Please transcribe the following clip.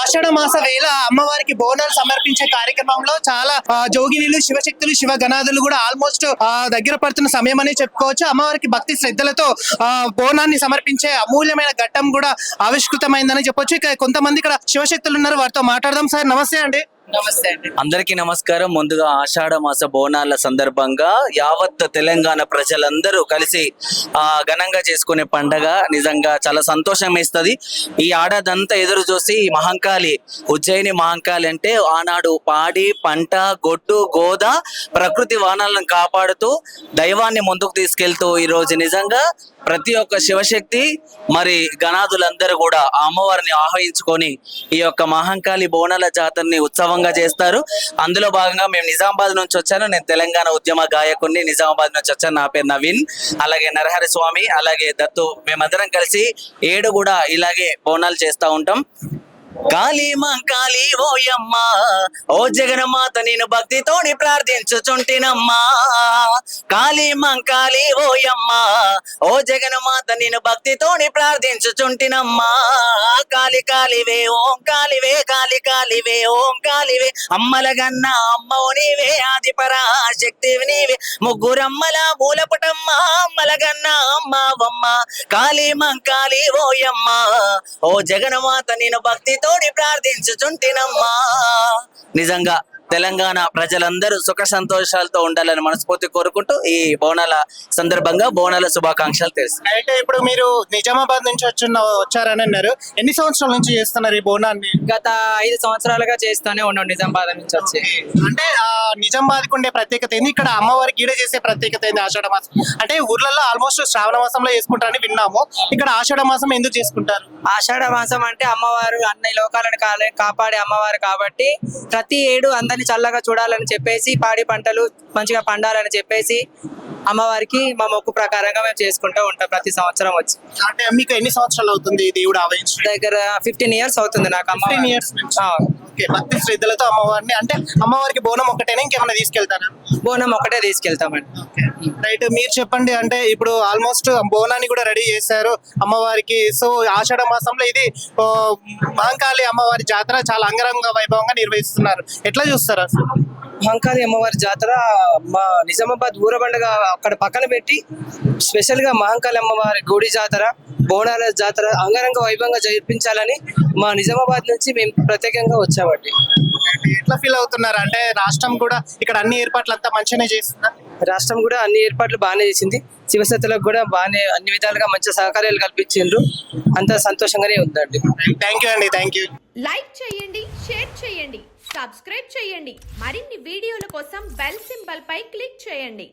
ఆషాఢ మాస వేళ అమ్మవారికి బోనాలు సమర్పించే కార్యక్రమంలో చాలా జోగినీలు, శివశక్తులు, శివ గణాదులు కూడా ఆల్మోస్ట్ దగ్గర పడుతున్న సమయం అని చెప్పుకోవచ్చు. అమ్మవారికి భక్తి శ్రద్ధలతో బోనాన్ని సమర్పించే అమూల్యమైన ఘట్టం కూడా ఆవిష్కృతమైందని చెప్పొచ్చు. ఇక కొంతమంది ఇక్కడ శివశక్తులు ఉన్నారు, వారితో మాట్లాడదాం. సార్ నమస్తే అండి. నమస్తే అండి. అందరికీ నమస్కారం. ముందుగా ఆషాఢ మాస బోనాల సందర్భంగా యావత్ తెలంగాణ ప్రజలందరూ కలిసి ఘనంగా చేసుకునే పండగ నిజంగా చాలా సంతోషం వేస్తుంది. ఈ ఏడాదంతా ఎదురు చూసి మహంకాళి, ఉజ్జయిని మహంకాళి అంటే ఆనాడు పాడి పంట, గొడ్డు, గోద, ప్రకృతి వానాలను కాపాడుతూ దైవాన్ని ముందుకు తీసుకెళ్తూ ఈరోజు నిజంగా ప్రతి ఒక్క శివశక్తి మరి గణాదులందరూ కూడా ఆ అమ్మవారిని ఆహ్వానించుకొని ఈ యొక్క మహంకాళి బోనాల జాతరని ఉత్సవంగా చేస్తారు. అందులో భాగంగా మేము నిజామాబాద్ నుంచి వచ్చాను. నేను తెలంగాణ ఉద్యమ గాయకుడిని, నిజామాబాద్ నుంచి వచ్చాను. నా పేరు నవీన్. అలాగే నరహరి స్వామి, అలాగే దత్తు, మేమందరం కలిసి 7 కూడా ఇలాగే బోనాలు చేస్తూ ఉంటాం. కాళీ మంకాళి ఓయమ్మా, ఓ జగన్మాత నేను భక్తితోని ప్రార్థించుచుంటినమ్మా. కాళీ మంకాళి ఓయమ్మా, ఓ జగన్మాత నేను భక్తితోని ప్రార్థించుచుంటినమ్మా. కాళి కాళివే ఓం కాళివే, కాళి కాళివే ఓం కాళివే, అమ్మలగన్న అమ్మవు నీవే, ఆదిపరా శక్తివి నీవే, ముగ్గురమ్మల మూలపుటమ్మా, అమ్మలగన్న అమ్మవమ్మ. కాళీ మంకాళి ఓయమ్మా, ఓ జగన్మాత నేను భక్తితో ప్రార్థించుచుంటినమ్మా. నిజంగా తెలంగాణ ప్రజలందరూ సుఖ సంతోషాలతో ఉండాలని మనస్ఫూర్తి కోరుకుంటూ ఈ బోనాల సందర్భంగా బోనాల శుభాకాంక్షలు తెలుసు. అయితే ఇప్పుడు మీరు నిజామాబాద్ నుంచి వచ్చారని అన్నారు. ఎన్ని సంవత్సరాల నుంచి చేస్తున్నారు ఈ బోనాన్ని? గత 5 సంవత్సరాలుగా చేస్తూనే ఉన్నాం నిజామాబాద్ నుంచి వచ్చి. అంటే నిజామాబాద్కి ఉండే ప్రత్యేకత ఏంది? ఇక్కడ అమ్మవారికి ఈడ చేసే ప్రత్యేకత ఏంది? ఆషాఢ మాసం అంటే ఊర్లలో ఆల్మోస్ట్ శ్రావణ మాసంలో చేసుకుంటారని విన్నాము. ఇక్కడ ఆషాఢ మాసం ఎందుకు చేసుకుంటారు? ఆషాఢ మాసం అంటే అమ్మవారు అన్ని లోకాలను కాపాడే అమ్మవారు కాబట్టి ప్రతి ఏడు అందరిని చల్లగా చూడాలని చెప్పేసి, పాడి పంటలు మంచిగా పండాలని చెప్పేసి అమ్మవారికి మా మొక్కు ప్రకారంగా మేము చేసుకుంటూ ఉంటాం ప్రతి సంవత్సరం వచ్చి. అంటే మీకు ఎన్ని సంవత్సరాలు అవుతుంది దేవుడు ఆవహించి? దగ్గర 15 ఇయర్స్ అవుతుంది నాకు. 15 ఇయర్స్ భక్తి శ్రద్ధలతో అమ్మవారిని, అంటే అమ్మవారికి బోనం ఒక్కటేనా ఇంకేమైనా తీసుకెళ్తారా? బోనం ఒకటే తీసుకెళ్తామండి. రైట్, మీరు చెప్పండి. అంటే ఇప్పుడు ఆల్మోస్ట్ బోనాన్ని కూడా రెడీ చేశారు అమ్మవారికి. సో ఆషాఢ మాసంలో ఇది మహంకాళి అమ్మవారి జాతర చాలా అంగరంగ వైభవంగా నిర్వహిస్తున్నారు. ఎట్లా చూస్తారు అసలు? మహంకాళి అమ్మవారి జాతర మా నిజామాబాద్ ఊరబండగ అక్కడ పక్కన పెట్టి స్పెషల్ గా మహంకాళి అమ్మవారి గుడి జాతర, బోనాల జాతర అంగరంగ వైభవంగా జరిపించాలని మా నిజామాబాద్ నుంచి మేము ప్రత్యేకంగా వచ్చామండి. ఎట్లా ఫీల్ అవుతున్నారు? అంటే రాష్ట్రం కూడా ఇక్కడ అన్ని ఏర్పాట్లు అంతా మంచిగానే చేస్తుందా? రాష్ట్రం కూడా అన్ని ఏర్పాట్లు బాగానే చేసింది. శివశక్తులకు కూడా బాగానే అన్ని విధాలుగా మంచి సహకార్యాలు కల్పించిండ్రు. అంత సంతోషంగానే ఉందండి. థ్యాంక్ యూ అండి. Thank you. లైక్ చేయండి, షేర్ చేయండి, సబ్స్క్రైబ్ చేయండి. మరిన్ని వీడియోల కోసం బెల్ సింబల్ పై క్లిక్ చేయండి.